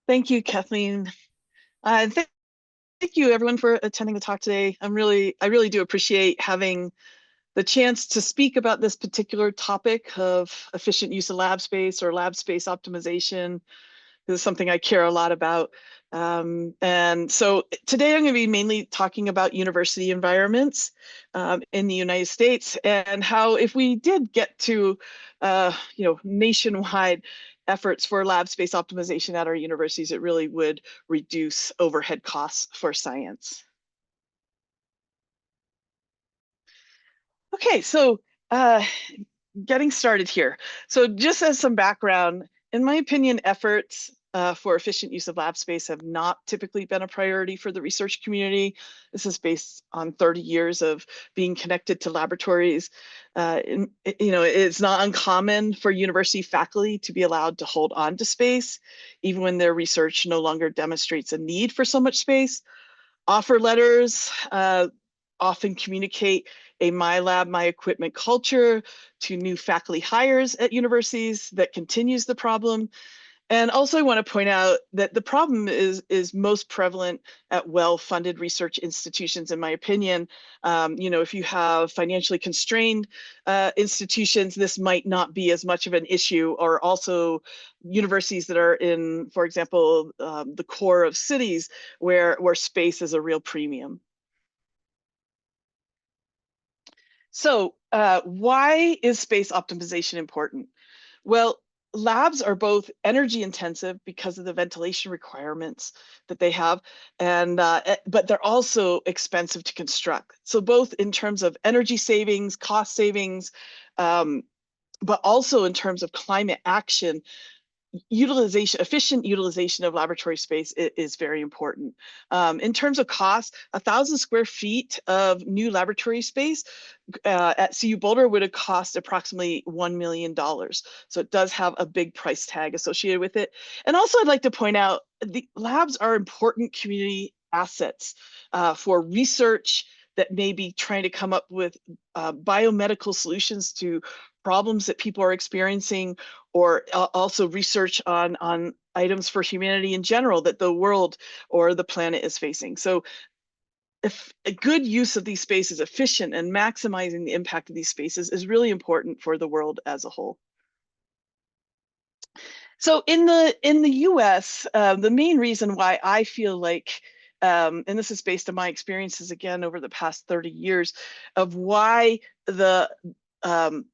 Thank you, Kathleen. Thank you everyone for attending the talk today. I really do appreciate having the chance to speak about this particular topic of efficient use of lab space or lab space optimization. This is something I care a lot about. And so today I'm going to be mainly talking about university environments in the United States and how if we did get to, nationwide efforts for lab space optimization at our universities, it really would reduce overhead costs for science. Okay, so uh, getting started here. So just as some background, in my opinion, efforts for efficient use of lab space have not typically been a priority for the research community. This is based on 30 years of being connected to laboratories. It's not uncommon for university faculty to be allowed to hold on to space, even when their research no longer demonstrates a need for so much space. Offer letters often communicate a my lab, my equipment culture to new faculty hires at universities that continues the problem. And also I want to point out that the problem is most prevalent at well-funded research institutions, in my opinion. If you have financially constrained institutions, this might not be as much of an issue, or also universities that are in, for example, the core of cities where space is a real premium. So why is space optimization important? Well, labs are both energy intensive because of the ventilation requirements that they have, and but they're also expensive to construct. So both in terms of energy savings, cost savings, um, but also in terms of climate action, efficient utilization of laboratory space is very important. In terms of cost, 1,000 square feet of new laboratory space at CU Boulder would have cost approximately $1 million. So it does have a big price tag associated with it. And also I'd like to point out the labs are important community assets for research that may be trying to come up with biomedical solutions to problems that people are experiencing, or also research on items for humanity in general that the world or the planet is facing. So if a good use of these spaces, efficient and maximizing the impact of these spaces, is really important for the world as a whole. So in the US, the main reason why I feel like, and this is based on my experiences again over the past 30 years, of um,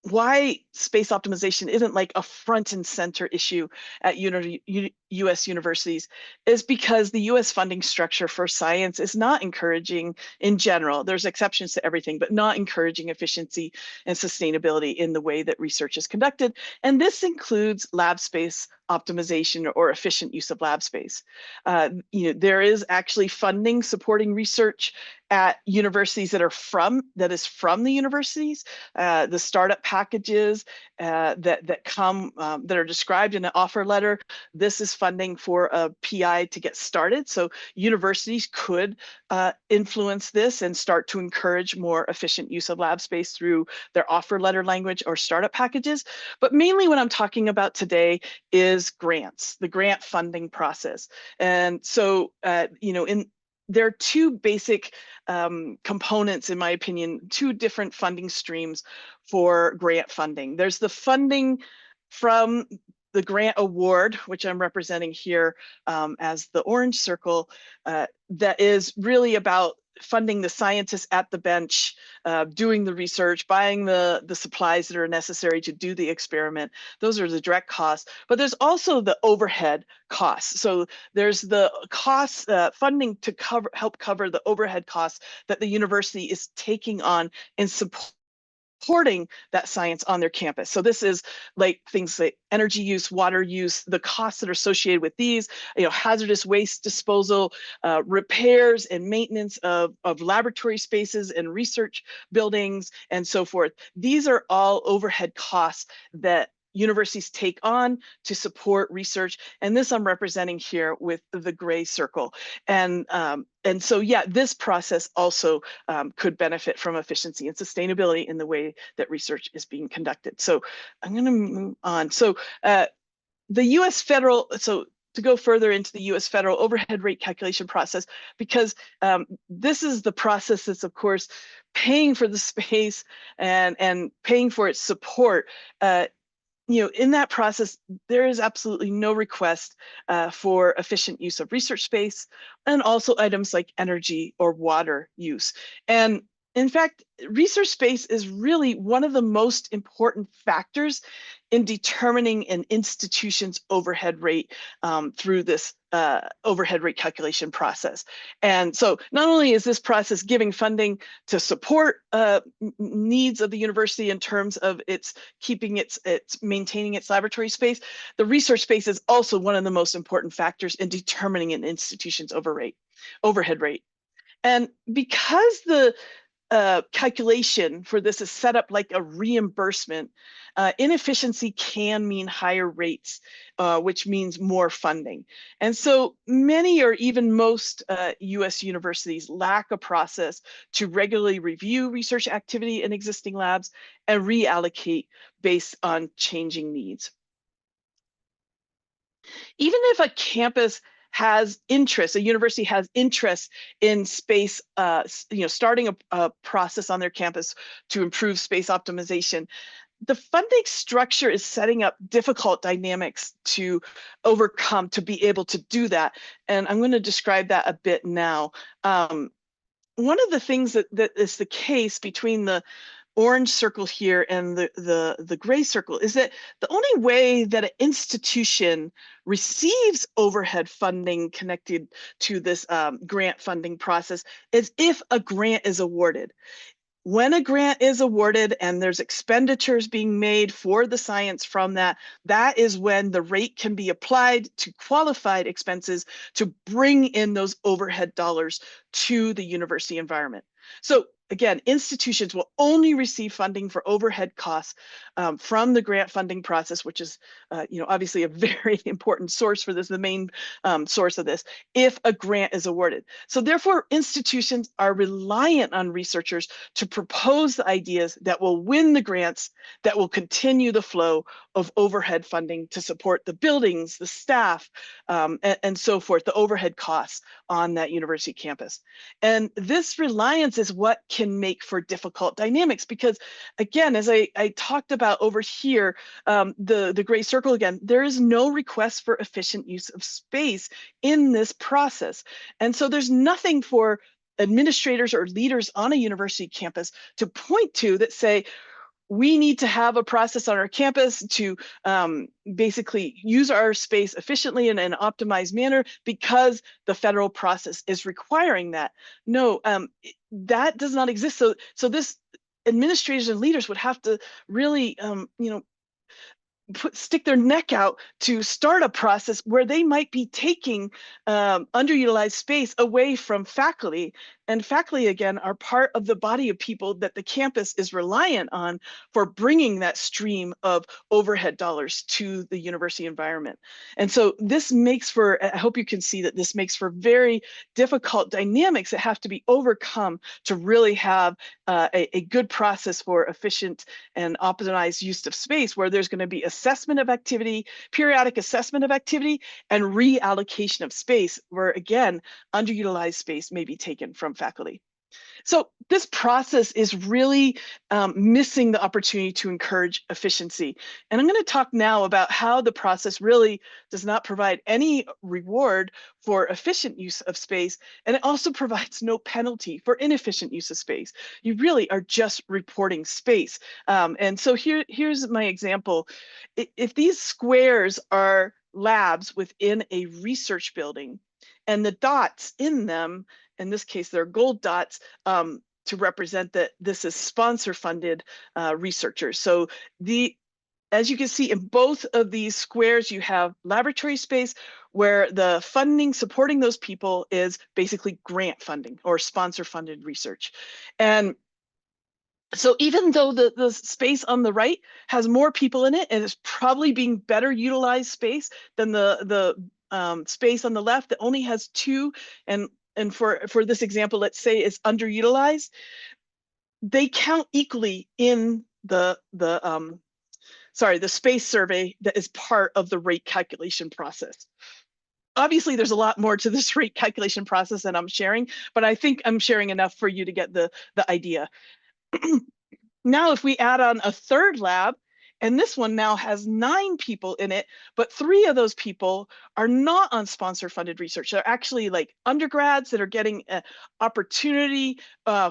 why space optimization isn't like a front and center issue at US universities is because the US funding structure for science is not encouraging in general. There's exceptions to everything, but not encouraging efficiency and sustainability in the way that research is conducted. And this includes lab space optimization or efficient use of lab space. There is actually funding supporting research at universities that is from the universities, the startup packages that come that are described in an offer letter. This is funding for a PI to get started. So universities could influence this and start to encourage more efficient use of lab space through their offer letter language or startup packages. But mainly what I'm talking about today is grants, the grant funding process. And so, there are two basic components, in my opinion, two different funding streams for grant funding. There's the funding from the grant award, which I'm representing here as the orange circle, that is really about funding the scientists at the bench, doing the research, buying the supplies that are necessary to do the experiment. Those are the direct costs. But there's also the overhead costs. So there's the costs, funding to help cover the overhead costs that the university is taking on in supporting that science on their campus. So this is like things like energy use, water use, the costs that are associated with these, hazardous waste disposal, repairs and maintenance of laboratory spaces and research buildings and so forth. These are all overhead costs that universities take on to support research. And this I'm representing here with the gray circle. And so, yeah, this process also could benefit from efficiency and sustainability in the way that research is being conducted. So I'm going to move on. So the US federal, so to go further into the U.S. federal overhead rate calculation process, because this is the process that's, of course, paying for the space and paying for its support. In that process, there is absolutely no request for efficient use of research space, and also items like energy or water use. And in fact, research space is really one of the most important factors in determining an institution's overhead rate through this overhead rate calculation process. And so not only is this process giving funding to support needs of the university in terms of its maintaining its laboratory space, the research space is also one of the most important factors in determining an institution's overhead rate. And because the calculation for this is set up like a reimbursement, inefficiency can mean higher rates, which means more funding. And so many or even most US universities lack a process to regularly review research activity in existing labs and reallocate based on changing needs. Even if a campus has interest, a university has interest in space, starting a process on their campus to improve space optimization, the funding structure is setting up difficult dynamics to overcome to be able to do that. And I'm going to describe that a bit now. One of the things that is the case between the orange circle here and the gray circle is that the only way that an institution receives overhead funding connected to this grant funding process is if a grant is awarded. When a grant is awarded and there's expenditures being made for the science from that, that is when the rate can be applied to qualified expenses to bring in those overhead dollars to the university environment. So again, institutions will only receive funding for overhead costs from the grant funding process, which is obviously a very important source for this, the main source of this, if a grant is awarded. So therefore, institutions are reliant on researchers to propose the ideas that will win the grants, that will continue the flow of overhead funding to support the buildings, the staff, and so forth, the overhead costs on that university campus. And this reliance is what can make for difficult dynamics, because again, as I talked about over here, the gray circle again, there is no request for efficient use of space in this process. And so there's nothing for administrators or leaders on a university campus to point to that say, we need to have a process on our campus to basically use our space efficiently in an optimized manner because the federal process is requiring that. No, that does not exist. So this administrators and leaders would have to really, stick their neck out to start a process where they might be taking underutilized space away from faculty. And faculty, again, are part of the body of people that the campus is reliant on for bringing that stream of overhead dollars to the university environment. And so this makes for, I hope you can see that this makes for very difficult dynamics that have to be overcome to really have a good process for efficient and optimized use of space, where there's going to be assessment of activity, periodic assessment of activity, and reallocation of space, where again, underutilized space may be taken from faculty. So this process is really missing the opportunity to encourage efficiency. And I'm going to talk now about how the process really does not provide any reward for efficient use of space, and it also provides no penalty for inefficient use of space. You really are just reporting space. And so here's my example. If these squares are labs within a research building, and the dots in them, in this case, they're gold dots, to represent that this is sponsor-funded researchers. So as you can see in both of these squares, you have laboratory space where the funding supporting those people is basically grant funding or sponsor-funded research. And so even though the space on the right has more people in it and is probably being better utilized space than the space on the left that only has two, and for this example, let's say is underutilized, they count equally in the space survey that is part of the rate calculation process. obviously there's a lot more to this rate calculation process than I'm sharing, but I think I'm sharing enough for you to get the idea. Now, if we add on a third lab, and this one now has 9 people in it, but 3 of those people are not on sponsor-funded research. They're actually like undergrads that are getting an opportunity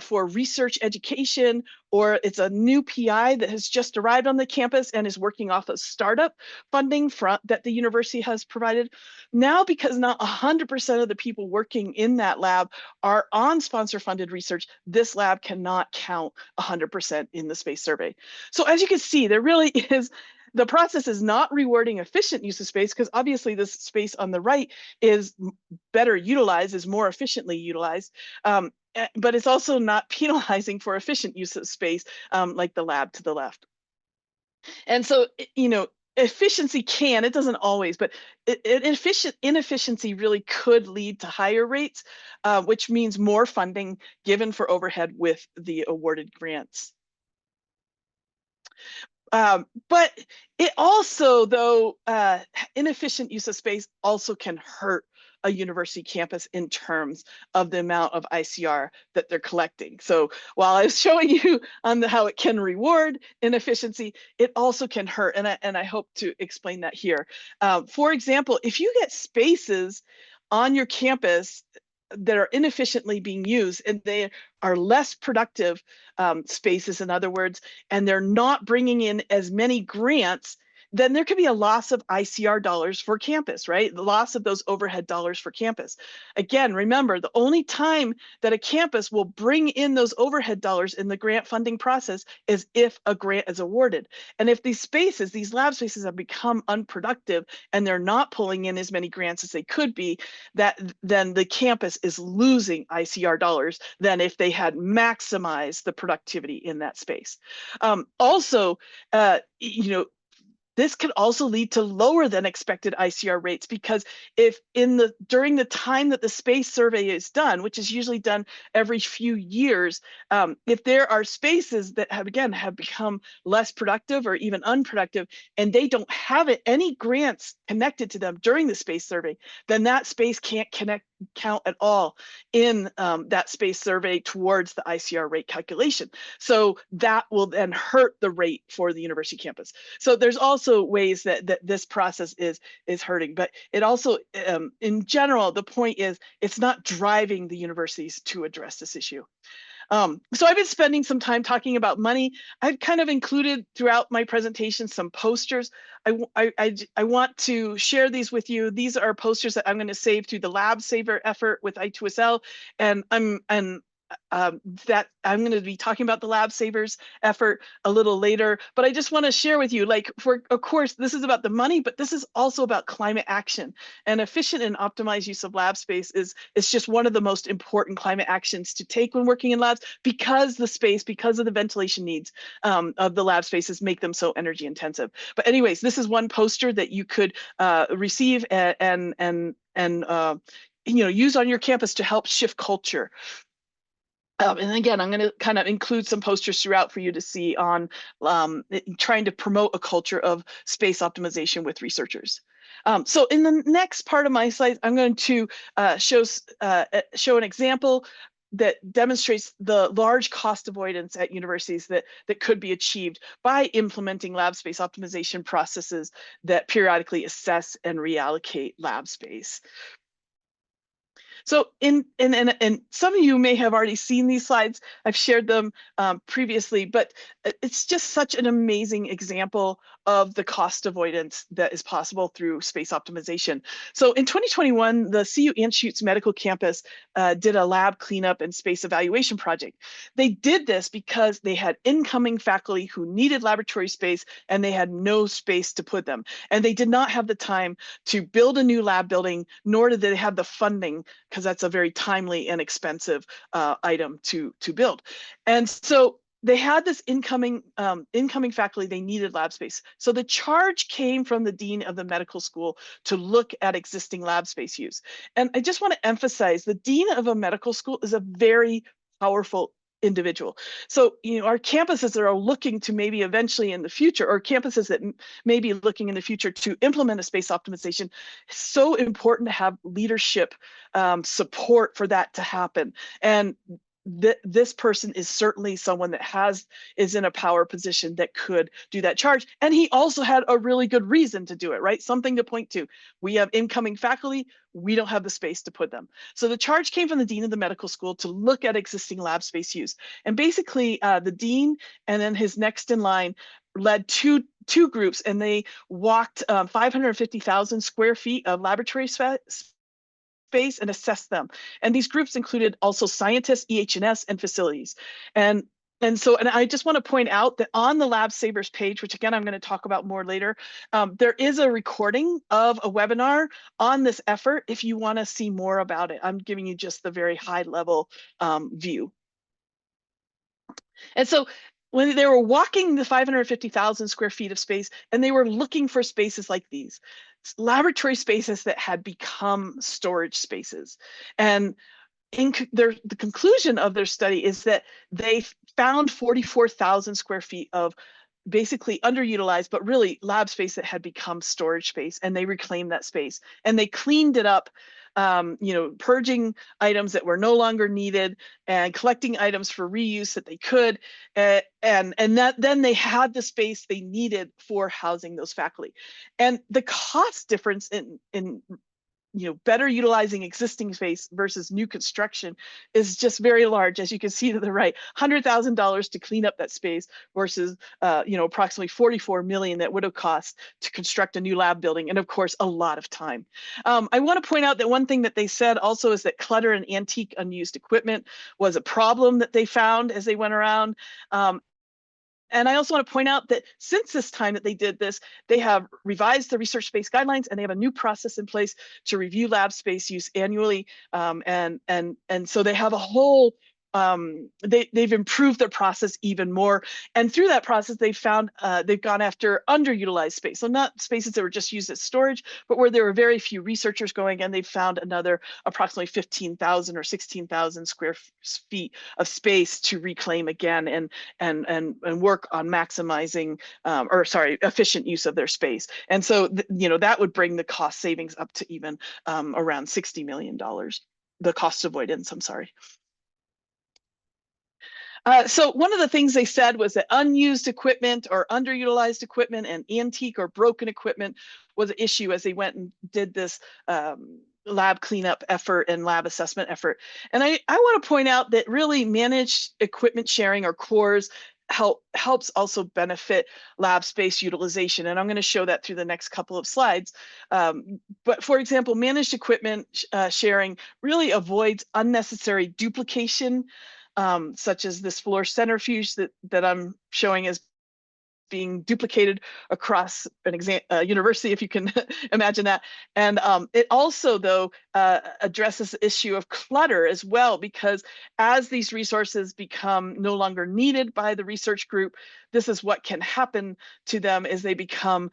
for research education, or it's a new PI that has just arrived on the campus and is working off of startup funding that the university has provided. Now, because not 100% of the people working in that lab are on sponsor-funded research, this lab cannot count 100% in the space survey. So as you can see, there really is, the process is not rewarding efficient use of space, because obviously this space on the right is better utilized, is more efficiently utilized. But it's also not penalizing for efficient use of space, like the lab to the left. And so, efficiency can, it doesn't always, but inefficiency really could lead to higher rates, which means more funding given for overhead with the awarded grants. But it also, though, inefficient use of space also can hurt a university campus in terms of the amount of ICR that they're collecting. So while I was showing you on how it can reward inefficiency, it also can hurt, and I hope to explain that here. For example, if you get spaces on your campus that are inefficiently being used, and they are less productive spaces, in other words, and they're not bringing in as many grants, then there could be a loss of ICR dollars for campus, right? The loss of those overhead dollars for campus. Again, remember, the only time that a campus will bring in those overhead dollars in the grant funding process is if a grant is awarded. And if these spaces, these lab spaces, have become unproductive and they're not pulling in as many grants as they could be, then the campus is losing ICR dollars than if they had maximized the productivity in that space. Also, this could also lead to lower than expected ICR rates, because if during the time that the space survey is done, which is usually done every few years, if there are spaces that have become less productive or even unproductive, and they don't have any grants connected to them during the space survey, then that space can't count at all in that space survey towards the ICR rate calculation. So that will then hurt the rate for the university campus. So there's also ways that this process is hurting, but it also, in general, the point is it's not driving the universities to address this issue. So I've been spending some time talking about money. I've kind of included throughout my presentation some posters. I want to share these with you. These are posters that I'm going to save through the Lab Saver effort with I2SL, and that I'm going to be talking about the Lab Savers effort a little later, but I just want to share with you, of course, this is about the money, but this is also about climate action, and efficient and optimized use of lab space is just one of the most important climate actions to take when working in labs, because of the ventilation needs of the lab spaces make them so energy intensive. But anyways, this is one poster that you could receive and use on your campus to help shift culture. And again, I'm going to kind of include some posters throughout for you to see on trying to promote a culture of space optimization with researchers. So in the next part of my slides, I'm going to show an example that demonstrates the large cost avoidance at universities that could be achieved by implementing lab space optimization processes that periodically assess and reallocate lab space. So and some of you may have already seen these slides. I've shared them previously, but it's just such an amazing example of the cost avoidance that is possible through space optimization. So in 2021, the CU Anschutz Medical Campus did a lab cleanup and space evaluation project. They did this because they had incoming faculty who needed laboratory space, and they had no space to put them. And they did not have the time to build a new lab building, nor did they have the funding, because that's a very timely and expensive item to build. And so they had this incoming faculty, they needed lab space. So the charge came from the dean of the medical school to look at existing lab space use. And I just want to emphasize, the dean of a medical school is a very powerful individual. So, our campuses that are looking to maybe eventually in the future, or campuses that may be looking in the future to implement a space optimization, it's so important to have leadership support for that to happen. And this person is certainly someone that is in a power position that could do that charge. And he also had a really good reason to do it, right? Something to point to. We have incoming faculty, we don't have the space to put them. So the charge came from the dean of the medical school to look at existing lab space use. And basically the dean and then his next in line led two groups, and they walked 550,000 square feet of laboratory space and assess them. And these groups included also scientists, EH&S, and facilities. And I just want to point out that on the Lab Savers page, which again, I'm going to talk about more later, there is a recording of a webinar on this effort if you want to see more about it. I'm giving you just the very high level view. And so when they were walking the 550,000 square feet of space, and they were looking for spaces like these, laboratory spaces that had become storage spaces. And the conclusion of their study is that they found 44,000 square feet of basically underutilized, but really lab space that had become storage space, and they reclaimed that space and they cleaned it up, purging items that were no longer needed and collecting items for reuse that they could, and then they had the space they needed for housing those faculty. And the cost difference in better utilizing existing space versus new construction is just very large, as you can see to the right. $100,000 to clean up that space versus approximately $44 million that would have cost to construct a new lab building, and of course a lot of time. I want to point out that one thing that they said also is that clutter and antique unused equipment was a problem that they found as they went around. And I also want to point out that since this time that they did this, they have revised the research space guidelines, and they have a new process in place to review lab space use annually. And so they have a whole, they've improved their process even more. And through that process, they've found they've gone after underutilized space. So not spaces that were just used as storage, but where there were very few researchers going, and they've found another approximately 15,000 or 16,000 square feet of space to reclaim again and work on maximizing efficient use of their space. And so that would bring the cost savings up to even around $60 million, the cost avoidance, I'm sorry. So one of the things they said was that unused equipment or underutilized equipment and antique or broken equipment was an issue as they went and did this lab cleanup effort and lab assessment effort. And I want to point out that really managed equipment sharing, or CORES, helps also benefit lab space utilization. And I'm going to show that through the next couple of slides. But for example, managed equipment sharing really avoids unnecessary duplication, such as this floor centrifuge that I'm showing as being duplicated across an university, if you can imagine that. And it also, though, addresses the issue of clutter as well, because as these resources become no longer needed by the research group, this is what can happen to them as they become,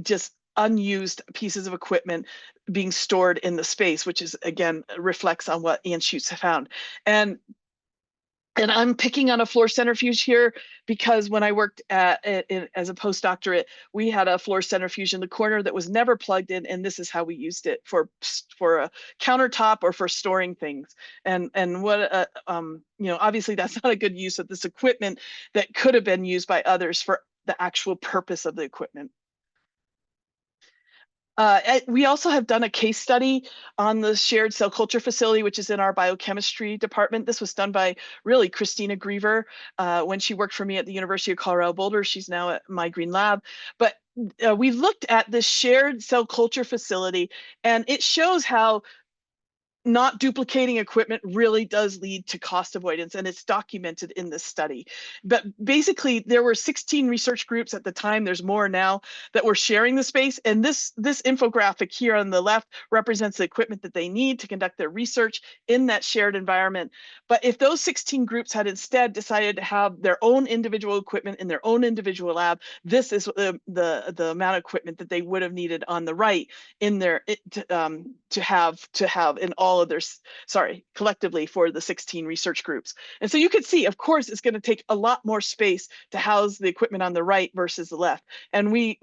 just unused pieces of equipment being stored in the space, which is, again, reflects on what Anschutz found. And I'm picking on a floor centrifuge here because when I worked as a postdoctorate, we had a floor centrifuge in the corner that was never plugged in, and this is how we used it for a countertop or for storing things. And what obviously that's not a good use of this equipment that could have been used by others for the actual purpose of the equipment. We also have done a case study on the shared cell culture facility, which is in our biochemistry department. This was done by really Christina Griever when she worked for me at the University of Colorado Boulder. She's now at my Green Lab. But we looked at this shared cell culture facility, and it shows how not duplicating equipment really does lead to cost avoidance, and it's documented in this study. But basically, there were 16 research groups at the time, there's more now, that were sharing the space. And this infographic here on the left represents the equipment that they need to conduct their research in that shared environment. But if those 16 groups had instead decided to have their own individual equipment in their own individual lab, this is the amount of equipment that they would have needed on the right in their to have in all all of their, sorry, collectively for the 16 research groups. And so you could see, of course, it's going to take a lot more space to house the equipment on the right versus the left. And we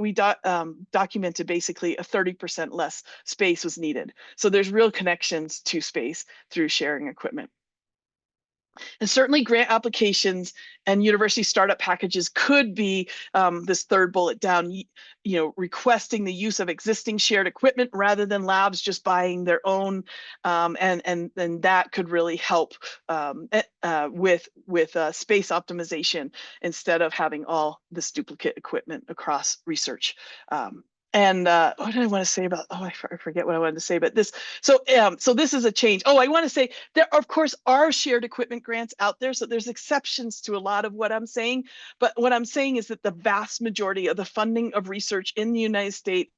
documented basically a 30% less space was needed. So there's real connections to space through sharing equipment. And certainly grant applications and university startup packages could be this third bullet down, requesting the use of existing shared equipment rather than labs just buying their own. And that could really help with space optimization instead of having all this duplicate equipment across research. And what did I want to say about? Oh, I forget what I wanted to say. But this, so this is a change. Oh, I want to say there, of course, are shared equipment grants out there. So there's exceptions to a lot of what I'm saying. But what I'm saying is that the vast majority of the funding of research in the United States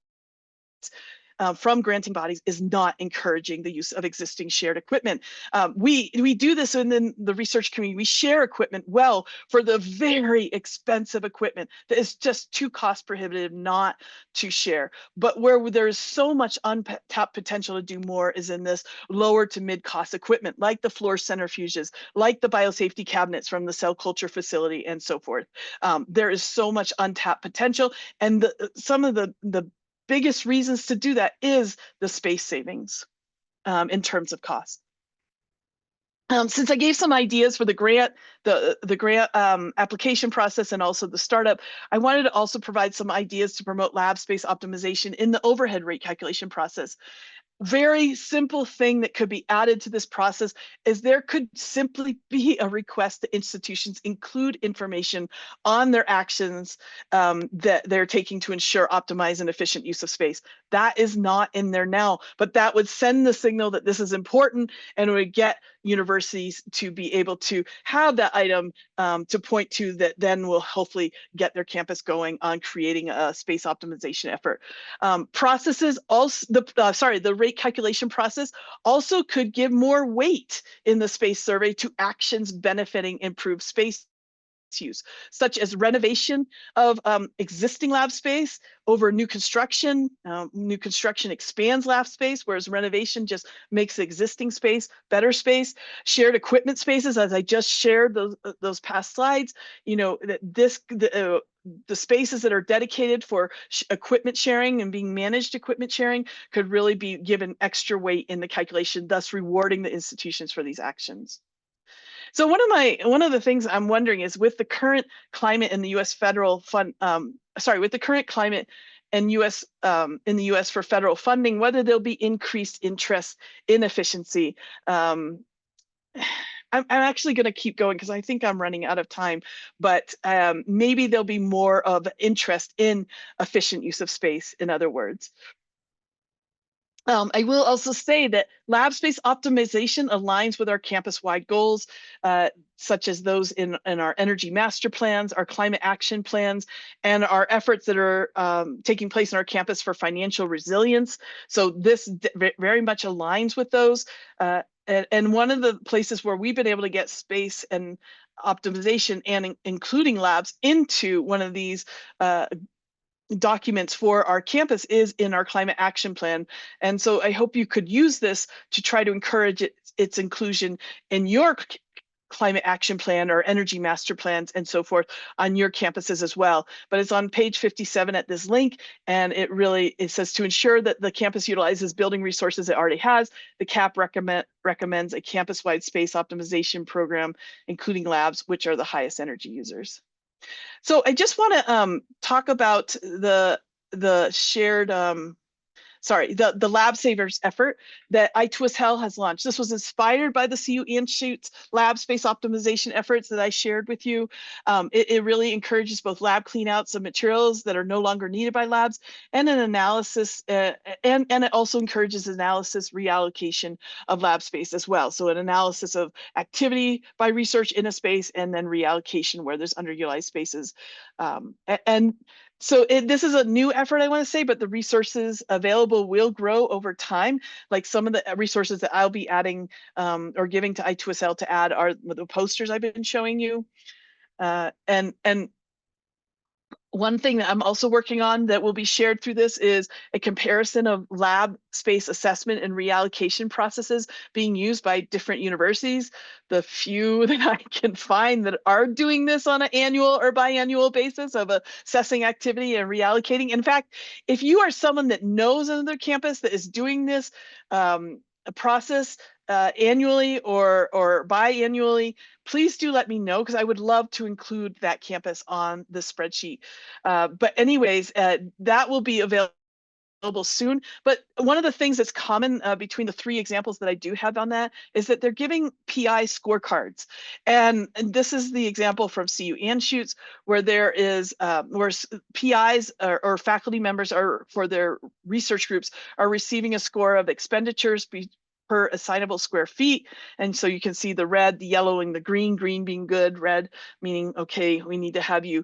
from granting bodies is not encouraging the use of existing shared equipment. We do this in the research community. We share equipment well for the very expensive equipment that is just too cost prohibitive not to share. But where there is so much untapped potential to do more is in this lower to mid cost equipment, like the floor centrifuges, like the biosafety cabinets from the cell culture facility, and so forth. There is so much untapped potential, and some of the biggest reasons to do that is the space savings in terms of cost. Since I gave some ideas for the grant, the grant application process, and also the startup, I wanted to also provide some ideas to promote lab space optimization in the overhead rate calculation process. Very simple thing that could be added to this process is there could simply be a request that institutions include information on their actions that they're taking to ensure optimized and efficient use of space. That is not in there now, but that would send the signal that this is important, and it would get universities to be able to have that item to point to that then will hopefully get their campus going on creating a space optimization effort. Processes also, the rate calculation process also could give more weight in the space survey to actions benefiting improved space use, such as renovation of existing lab space over new construction. New construction expands lab space, whereas renovation just makes existing space better space. Shared equipment spaces, as I just shared those past slides, that the spaces that are dedicated for equipment sharing and being managed equipment sharing could really be given extra weight in the calculation, thus rewarding the institutions for these actions. So one of the things I'm wondering is, with the current climate in the U.S. federal fund, with the current climate and in the U.S. for federal funding, whether there'll be increased interest in efficiency. I'm actually going to keep going because I think I'm running out of time, but maybe there'll be more of interest in efficient use of space, in other words. I will also say that lab space optimization aligns with our campus-wide goals, such as those in our energy master plans, our climate action plans, and our efforts that are taking place in our campus for financial resilience. So this very much aligns with those. And one of the places where we've been able to get space and optimization and including labs into one of these documents for our campus is in our climate action plan. And so I hope you could use this to try to encourage its inclusion in your climate action plan or energy master plans and so forth on your campuses as well. But it's on page 57 at this link, and it says to ensure that the campus utilizes building resources it already has, the CAP recommends a campus-wide space optimization program, including labs, which are the highest energy users. So I just want to talk about the shared, the Lab Savers effort that I2SL has launched. This was inspired by the CU Institute's lab space optimization efforts that I shared with you. It really encourages both lab cleanouts of materials that are no longer needed by labs and an analysis, and it also encourages analysis reallocation of lab space as well. So an analysis of activity by research in a space and then reallocation where there's underutilized spaces. So this is a new effort, I want to say, but the resources available will grow over time. Like some of the resources that I'll be adding or giving to I2SL to add are the posters I've been showing you. And One thing that I'm also working on that will be shared through this is a comparison of lab space assessment and reallocation processes being used by different universities. The few that I can find that are doing this on an annual or biannual basis of assessing activity and reallocating. In fact, if you are someone that knows another campus that is doing this process annually or biannually, please do let me know, because I would love to include that campus on the spreadsheet. But anyways, that will be available soon. But one of the things that's common between the three examples that I do have on that is that they're giving PI scorecards. And this is the example from CU Anschutz, where there is, where PIs or faculty members are, for their research groups, are receiving a score of expenditures per assignable square feet. And so you can see the red, the yellow, and the green being good, red meaning, okay, we need to have you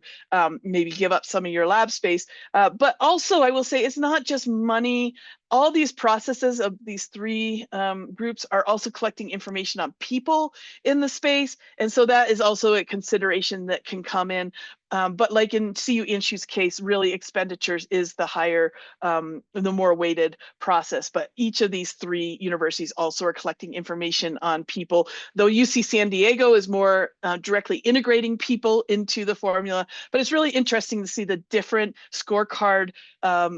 maybe give up some of your lab space. But also, I will say, it's not just money. All these processes of these three groups are also collecting information on people in the space. And so that is also a consideration that can come in. But like in CU Inschu's case, really expenditures is the higher, the more weighted process. But each of these three universities also are collecting information on people, though UC San Diego is more directly integrating people into the formula. But it's really interesting to see the different scorecard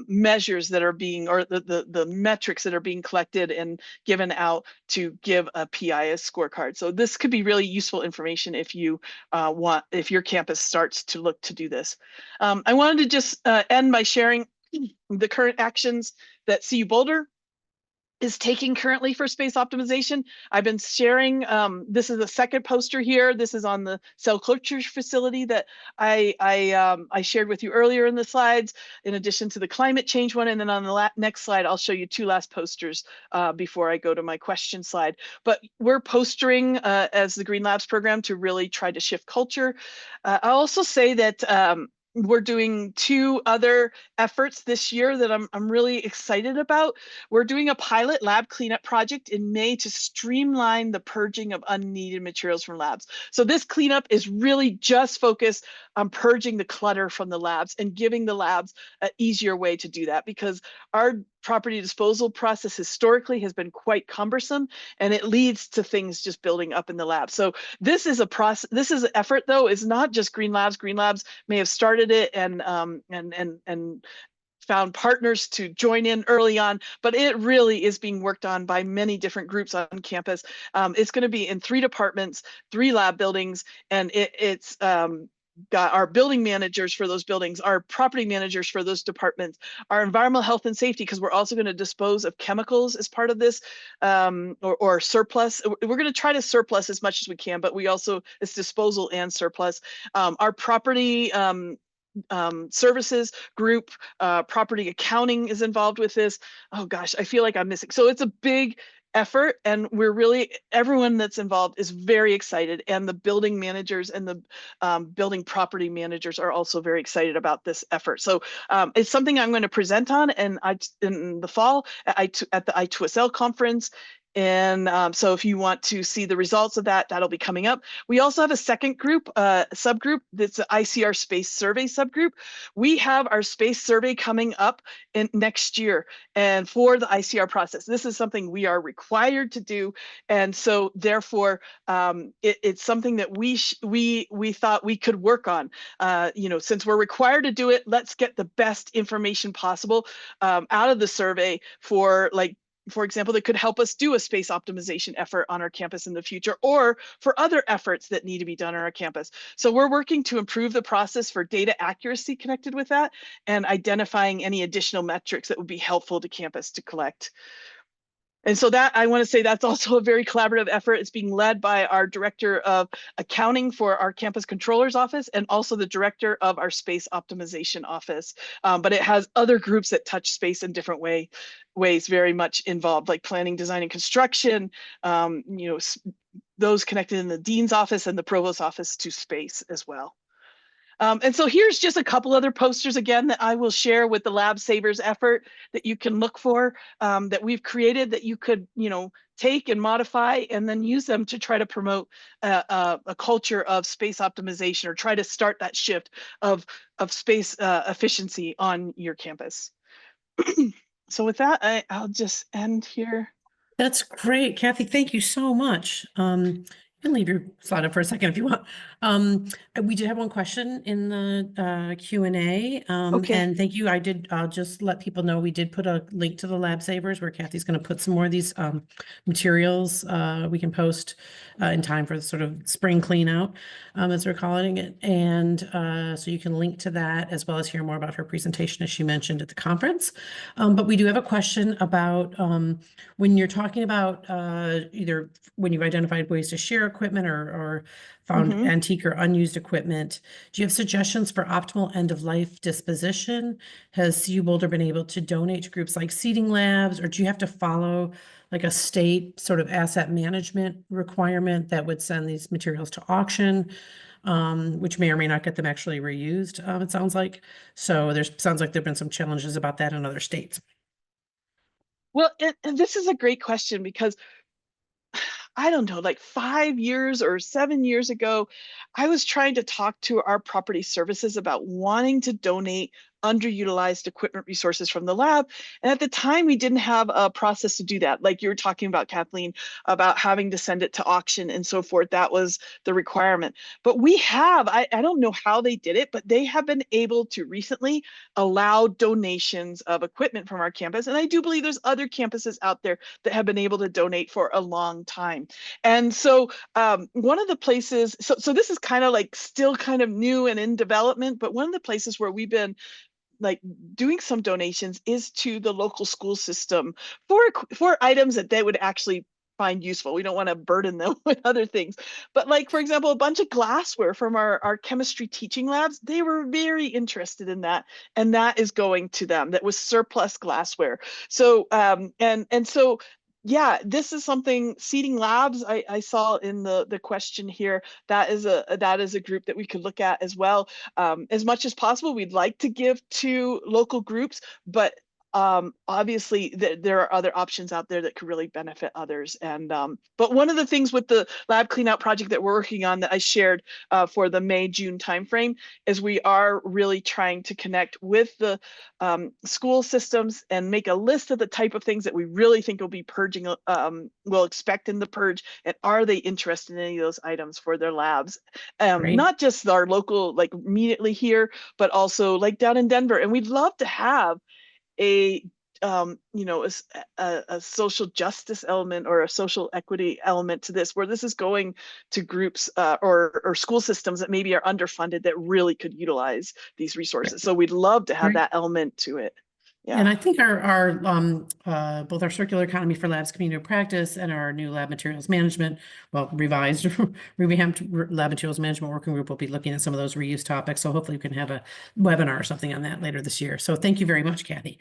measures that are being, or the metrics that are being collected and given out to give a PI a scorecard. So this could be really useful information if you if your campus starts to look to do this. I wanted to just end by sharing the current actions that CU Boulder is taking currently for space optimization. I've been sharing, this is the second poster here. This is on the cell culture facility that I shared with you earlier in the slides, in addition to the climate change one. And then on the next slide, I'll show you two last posters before I go to my question slide. But we're postering as the Green Labs program to really try to shift culture. I'll also say that we're doing two other efforts this year that I'm really excited about. We're doing a pilot lab cleanup project in May to streamline the purging of unneeded materials from labs. So this cleanup is really just focused on purging the clutter from the labs and giving the labs an easier way to do that, because our property disposal process historically has been quite cumbersome, and it leads to things just building up in the lab. So this is a process, this is an effort, though, is not just Green Labs. Green Labs may have started it and found partners to join in early on, but it really is being worked on by many different groups on campus. It's going to be in 3 departments, 3 lab buildings, and it's got our building managers for those buildings, our property managers for those departments, our environmental health and safety, because we're also going to dispose of chemicals as part of this, or surplus. We're going to try to surplus as much as we can, but we also, it's disposal and surplus. Our property services group, property accounting is involved with this. Oh gosh, I feel like I'm missing. So it's a big effort, and we're really, everyone that's involved is very excited, and the building managers and the building property managers are also very excited about this effort. So it's something I'm going to present on in the fall at the I2SL conference. And so if you want to see the results of that, that'll be coming up. We also have a second group, subgroup, that's the ICR space survey subgroup. We have our space survey coming up in next year, and for the ICR process. This is something we are required to do. And so therefore, it's something that we thought we could work on. You know, since we're required to do it, let's get the best information possible out of the survey for, like, for example, that could help us do a space optimization effort on our campus in the future, or for other efforts that need to be done on our campus. So we're working to improve the process for data accuracy connected with that, and identifying any additional metrics that would be helpful to campus to collect. And so that, I want to say, that's also a very collaborative effort. It's being led by our director of accounting for our campus controller's office, and also the director of our space optimization office. But it has other groups that touch space in different ways very much involved, like planning, design, and construction, you know, those connected in the dean's office and the provost's office to space as well. And so here's just a couple other posters again that I will share with the Lab Savers effort that you can look for, that we've created, that you could, you know, take and modify and then use them to try to promote a culture of space optimization, or try to start that shift of space efficiency on your campus. So with that, I'll just end here. That's great, Kathy. Thank you so much. You can leave your slide up for a second if you want. We did have one question in the Q&A, Okay. and thank you. I'll just let people know we did put a link to the Lab Savers where Kathy's going to put some more of these materials we can post in time for the sort of spring clean out, as we're calling it. And so you can link to that as well as hear more about her presentation as she mentioned at the conference. But we do have a question about when you're talking about either when you've identified ways to share equipment or found antique or unused equipment, do you have suggestions for optimal end-of-life disposition? Has CU Boulder been able to donate to groups like Seeding Labs, or do you have to follow like a state sort of asset management requirement that would send these materials to auction, which may or may not get them actually reused, it sounds like. So sounds like there've been some challenges about that in other states. Well, and this is a great question, because I don't know, like 5 years or 7 years ago, I was trying to talk to our property services about wanting to donate underutilized equipment resources from the lab. And at the time, we didn't have a process to do that. Like you were talking about, Kathleen, about having to send it to auction and so forth. That was the requirement. But we have, I don't know how they did it, but they have been able to recently allow donations of equipment from our campus. And I do believe there's other campuses out there that have been able to donate for a long time. And so one of the places, so this is kind of like still kind of new and in development, but one of the places where we've been like doing some donations is to the local school system for items that they would actually find useful. We don't want to burden them with other things. But like, for example, a bunch of glassware from our chemistry teaching labs, they were very interested in that. And that is going to them. That was surplus glassware. So, and so, yeah, this is something Seeding Labs I saw in the question here. That is a group that we could look at as well. As much as possible, we'd like to give to local groups, but obviously there are other options out there that could really benefit others. And but one of the things with the lab cleanout project that we're working on that I shared for the May-June timeframe is we are really trying to connect with the school systems and make a list of the type of things that we really think will be purging, will expect in the purge, and are they interested in any of those items for their labs. Not just our local, like immediately here, but also like down in Denver. And we'd love to have a you know, a social justice element or a social equity element to this, where this is going to groups or school systems that maybe are underfunded that really could utilize these resources. So we'd love to have that element to it. Yeah. And I think our both our circular economy for labs community of practice and our new lab materials management, well, revised, revamped lab materials management working group will be looking at some of those reuse topics. So hopefully we can have a webinar or something on that later this year. So thank you very much, Kathy.